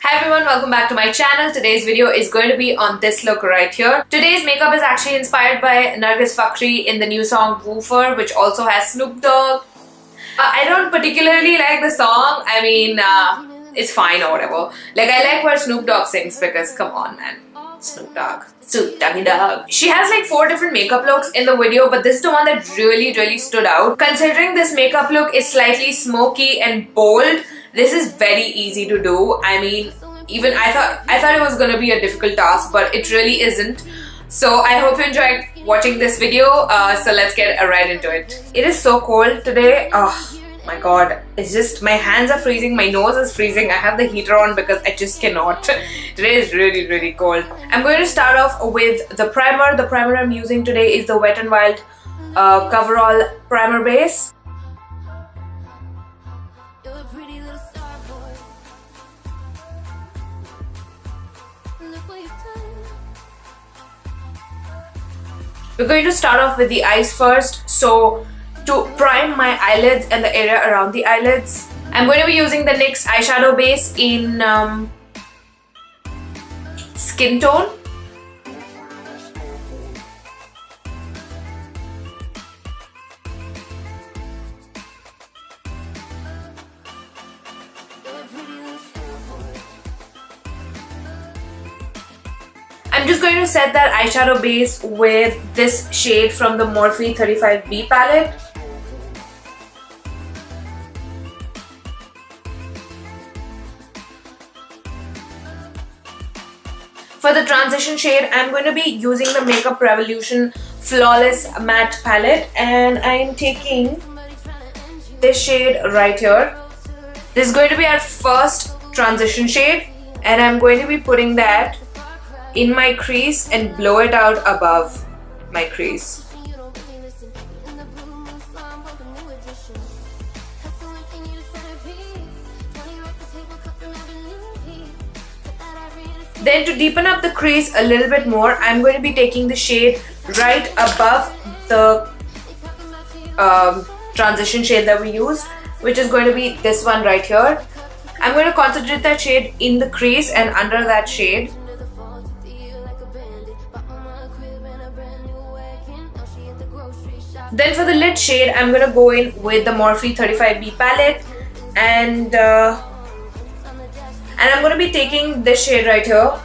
Hi everyone, welcome back to my channel. Today's video is going to be on this look right here. Today's makeup is actually inspired by Nargis Fakhri in the new song Woofer, which also has Snoop Dogg. I don't particularly like the song. I mean, it's fine or whatever. Like, I like where Snoop Dogg sings because, come on man, Snoop Dogg. Snoop Doggy Dogg. She has like 4 different makeup looks in the video, but this is the one that really stood out. Considering this makeup look is slightly smoky and bold, this is very easy to do. I mean, even I thought it was gonna be a difficult task, but it really isn't. So I hope you enjoyed watching this video. So let's get right into it. It is so cold today. Oh my god, it's just my hands are freezing, my nose is freezing. I have the heater on because I just cannot. Today is really cold. I'm going to start off with the primer. The primer I'm using today is the Wet n Wild Coverall Primer Base. We're going to start off with the eyes first. So to prime my eyelids and the area around the eyelids, I'm going to be using the NYX eyeshadow base in Skin Tone. I'm just going to set that eyeshadow base with this shade from the Morphe 35B palette. For the transition shade, I'm going to be using the Makeup Revolution Flawless Matte palette, and I am taking this shade right here. This is going to be our first transition shade, and I'm going to be putting that in my crease and blow it out above my crease. Then to deepen up the crease a little bit more, I'm going to be taking the shade right above the transition shade that we used, which is going to be this one right here. I'm going to concentrate that shade in the crease and under that shade. Then for the lid shade, I'm going to go in with the Morphe 35B palette, and I'm going to be taking this shade right here.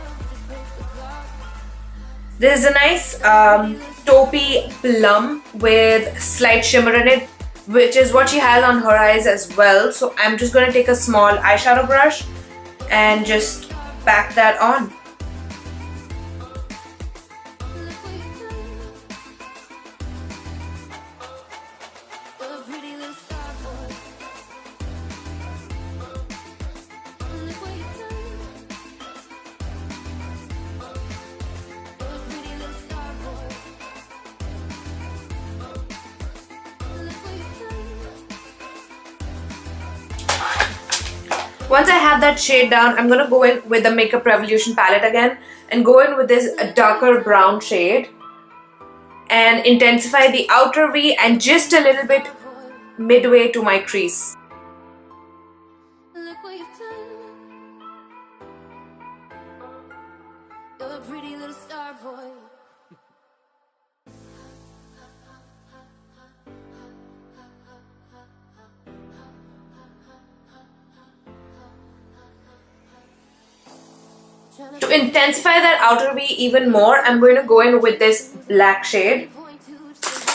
This is a nice taupey plum with slight shimmer in it, which is what she has on her eyes as well. So I'm just going to take a small eyeshadow brush and just pack that on. Once I have that shade down, I'm going to go in with the Makeup Revolution palette again and go in with this darker brown shade and intensify the outer V and just a little bit midway to my crease. To intensify that outer V even more, I'm going to go in with this black shade,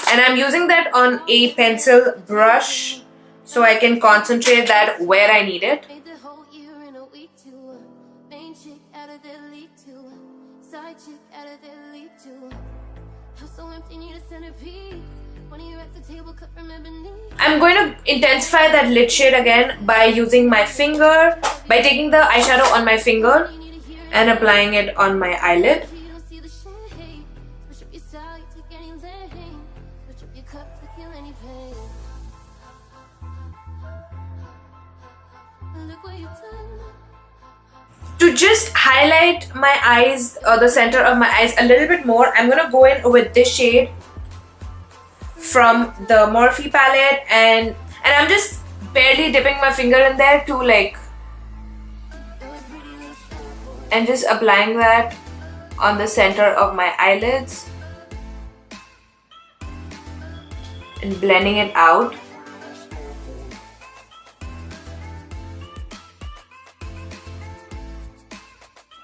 and I'm using that on a pencil brush so I can concentrate that where I need it. I'm going to intensify that lid shade again by using my finger, by taking the eyeshadow on my finger and applying it on my eyelid. To just highlight my eyes, or the center of my eyes a little bit more, I'm going to go in with this shade from the Morphe palette, and I'm just barely dipping my finger in there to like and just applying that on the center of my eyelids and blending it out.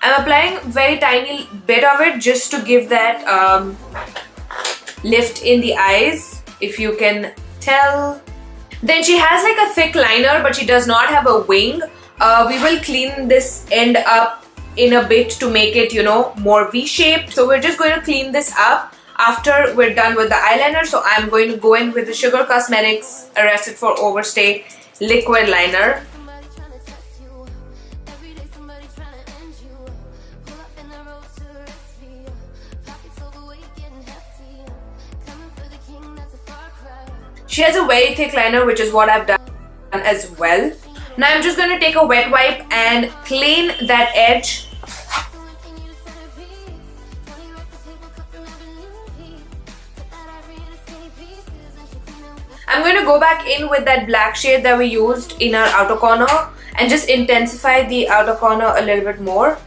I'm applying very tiny bit of it just to give that lift in the eyes, if you can tell. Then she has like a thick liner, but she does not have a wing. We will clean this end up in a bit to make it, you know, more V-shaped. So we're just going to clean this up after we're done with the eyeliner. So I'm going to go in with the Sugar Cosmetics Arrested for Overstay liquid liner. She has a very thick liner, which is what I've done as well. Now I'm just going to take a wet wipe and clean that edge. I'm going to go back in with that black shade that we used in our outer corner and just intensify the outer corner a little bit more.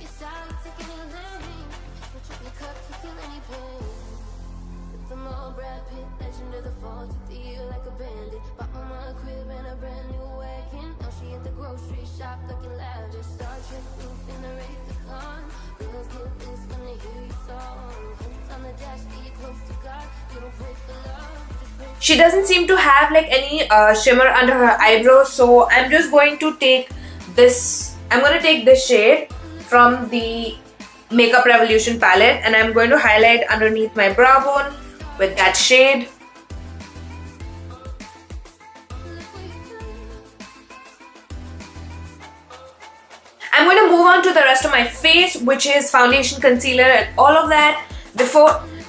She doesn't seem to have like any shimmer under her eyebrows, so I'm just going to take this. I'm going to take this shade from the Makeup Revolution palette and I'm going to highlight underneath my brow bone with that shade. I'm going to move on to the rest of my face, which is foundation, concealer and all of that.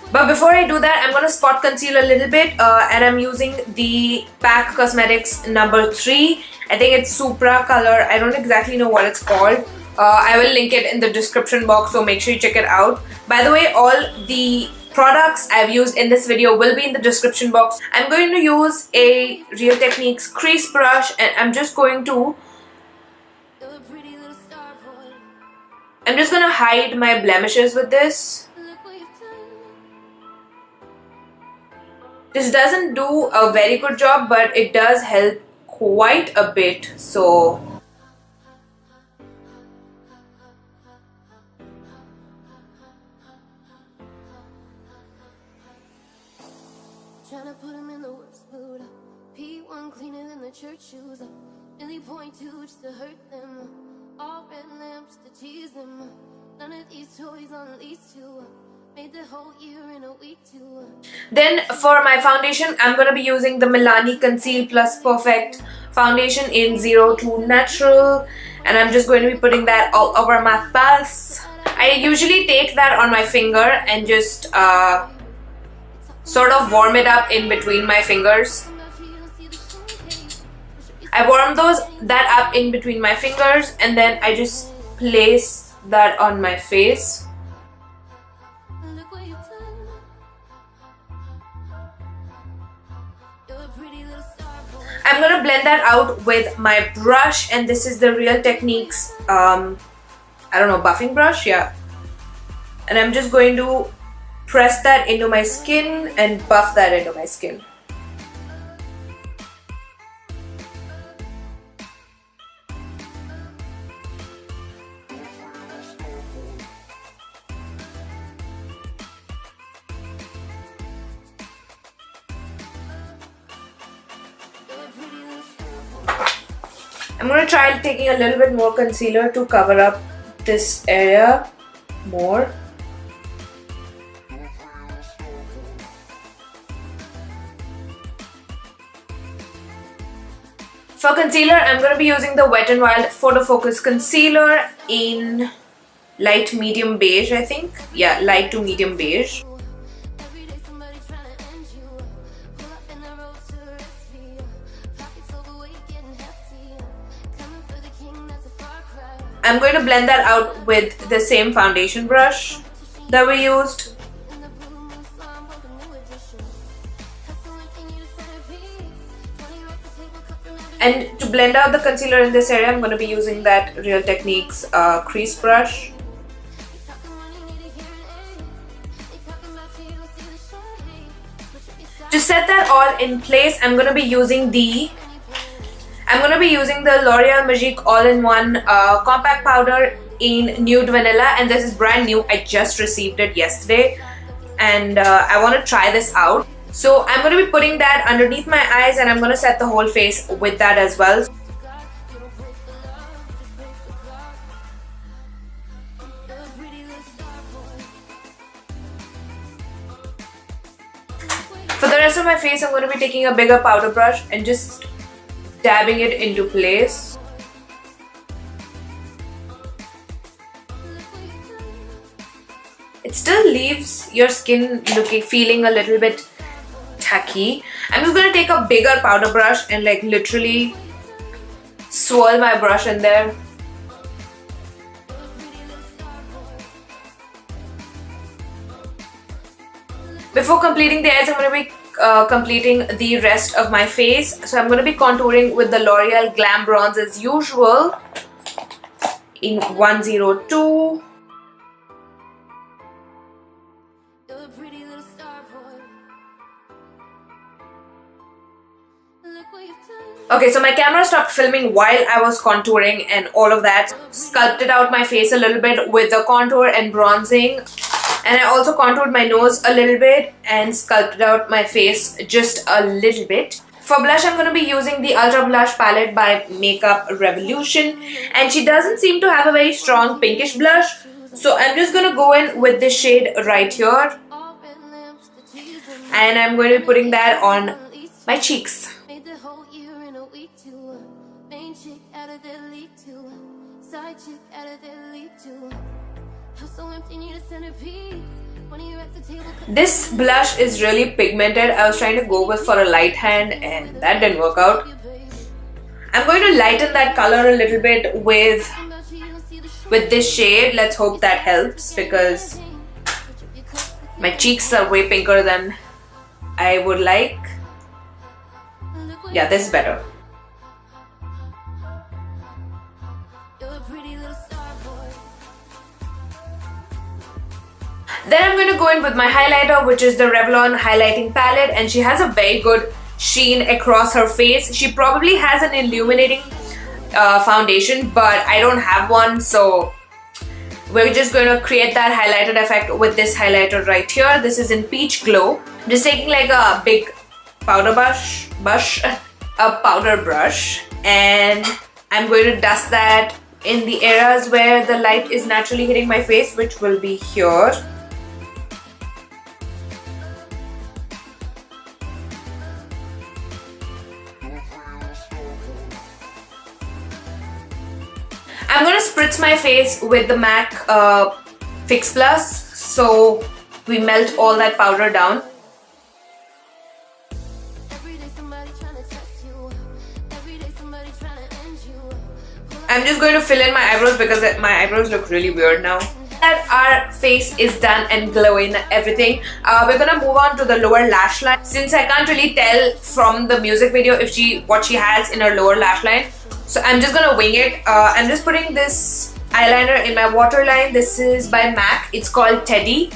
But before I do that, I'm going to spot conceal a little bit and I'm using the PAC Cosmetics number 3. I think it's Supra color. I don't exactly know what it's called. I will link it in the description box, so make sure you check it out. By the way, all the products I've used in this video will be in the description box. I'm going to use a Real Techniques crease brush and I'm just going to hide my blemishes with this. This doesn't do a very good job, but it does help quite a bit. So trying to put him in the worst mood. P1 cleaner than the church shoes. Really point to just to hurt them. All red lamps to tease them. None of these toys on lease to. Made the whole year in a week too. Then for my foundation, I'm going to be using the Milani Conceal Plus Perfect foundation in 02 Natural. And I'm just going to be putting that all over my face. I usually take that on my finger and just sort of warm it up in between my fingers. I warm that up in between my fingers and then I just place that on my face. I'm going to blend that out with my brush, and this is the Real Techniques, I don't know, buffing brush, yeah. And I'm just going to press that into my skin and buff that into my skin. I'm going to try taking a little bit more concealer to cover up this area more. For concealer, I'm going to be using the Wet n Wild Photo Focus Concealer in light medium beige, I think. Yeah, light to medium beige. I'm going to blend that out with the same foundation brush that we used. And to blend out the concealer in this area, I'm going to be using that Real Techniques crease brush. To set that all in place, I'm gonna be using the L'Oreal Magique All-in-One Compact Powder in Nude Vanilla, and this is brand new. I just received it yesterday, and I want to try this out. So I'm going to be putting that underneath my eyes, and I'm going to set the whole face with that as well. For the rest of my face, I'm going to be taking a bigger powder brush and just dabbing it into place. It still leaves your skin feeling a little bit tacky. I'm just going to take a bigger powder brush and like literally swirl my brush in there. Before completing the eyes, I'm going to be completing the rest of my face. So I'm going to be contouring with the L'Oreal Glam Bronze as usual in 102. Okay, so my camera stopped filming while I was contouring and all of that. Sculpted out my face a little bit with the contour and bronzing. And I also contoured my nose a little bit and sculpted out my face just a little bit. For blush, I'm going to be using the Ultra Blush palette by Makeup Revolution. And she doesn't seem to have a very strong pinkish blush. So I'm just going to go in with this shade right here. And I'm going to be putting that on my cheeks. This blush is really pigmented. I was trying to go for a light hand and that didn't work out. I'm going to lighten that color a little bit with this shade. Let's hope that helps because my cheeks are way pinker than I would like. Yeah, this is better. Then I'm going to go in with my highlighter, which is the Revlon highlighting palette, and she has a very good sheen across her face. She probably has an illuminating foundation, but I don't have one, so we're just going to create that highlighted effect with this highlighter right here. This is in Peach Glow. I'm just taking like a big powder brush, and I'm going to dust that in the areas where the light is naturally hitting my face, which will be here. I'm going to spritz my face with the MAC Fix Plus so we melt all that powder down. I'm just going to fill in my eyebrows because my eyebrows look really weird now. That our face is done and glowing everything, we're gonna move on to the lower lash line. Since I can't really tell from the music video if what she has in her lower lash line, so I'm just gonna wing it. I'm just putting this eyeliner in my waterline. This is by MAC. It's called Teddy.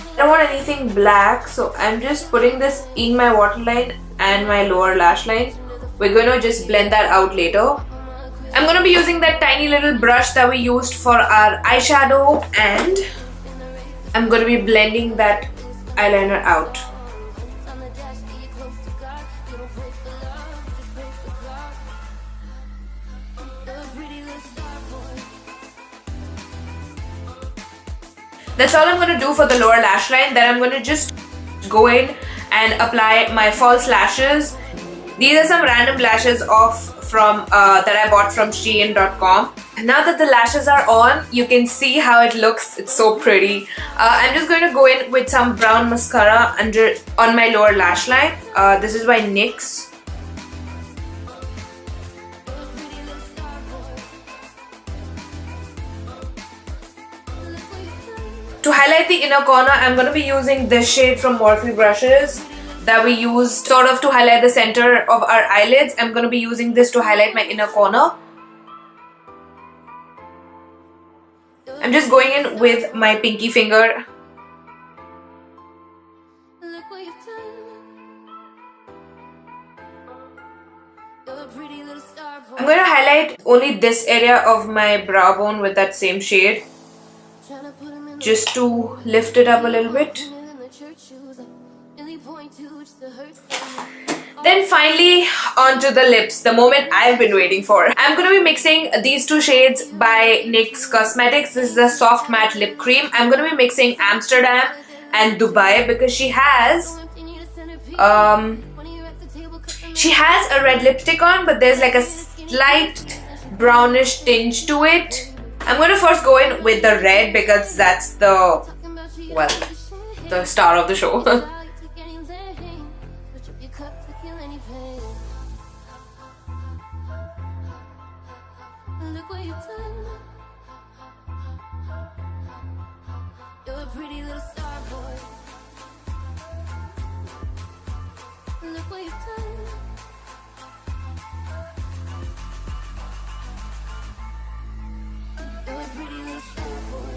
I don't want anything black, so I'm just putting this in my waterline and my lower lash line. We're going to just blend that out later. I'm going to be using that tiny little brush that we used for our eyeshadow, and I'm going to be blending that eyeliner out. That's all I'm going to do for the lower lash line. Then I'm going to just go in and apply my false lashes. These are some random lashes from that I bought from Shein.com. Now that the lashes are on, you can see how it looks. It's so pretty. I'm just going to go in with some brown mascara on my lower lash line. This is by NYX. To highlight the inner corner, I'm going to be using this shade from Morphe brushes that we use sort of to highlight the center of our eyelids. I'm going to be using this to highlight my inner corner. I'm just going in with my pinky finger. Look what you've done. You're a pretty little star boy. I'm going to highlight only this area of my brow bone with that same shade, Tryna put 'em in the just to lift it up a little bit. in the church shoes. Really point to just to hurt them. Then finally onto the lips, the moment I've been waiting for. I'm going to be mixing these two shades by NYX Cosmetics. This is the Soft Matte Lip Cream. I'm going to be mixing Amsterdam and Dubai because she has a red lipstick on, but there's like a slight brownish tinge to it. I'm going to first go in with the red because that's the, well, the star of the show. Look what you've done. You're a pretty little star boy. Look what you've done. You're a pretty little star boy.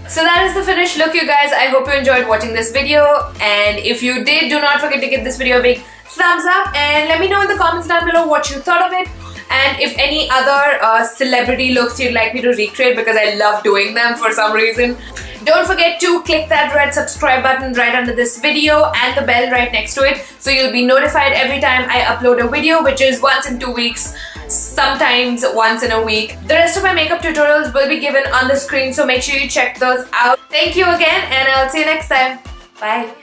So that is the finished look, you guys. I hope you enjoyed watching this video, and if you did, do not forget to give this video a big thumbs up and let me know in the comments down below what you thought of it, and if any other celebrity looks you'd like me to recreate, because I love doing them for some reason. Don't forget to click that red subscribe button right under this video and the bell right next to it, so you'll be notified every time I upload a video, which is once in 2 weeks, sometimes once in a week. The rest of my makeup tutorials will be given on the screen, so make sure you check those out. Thank you again, and I'll see you next time. Bye.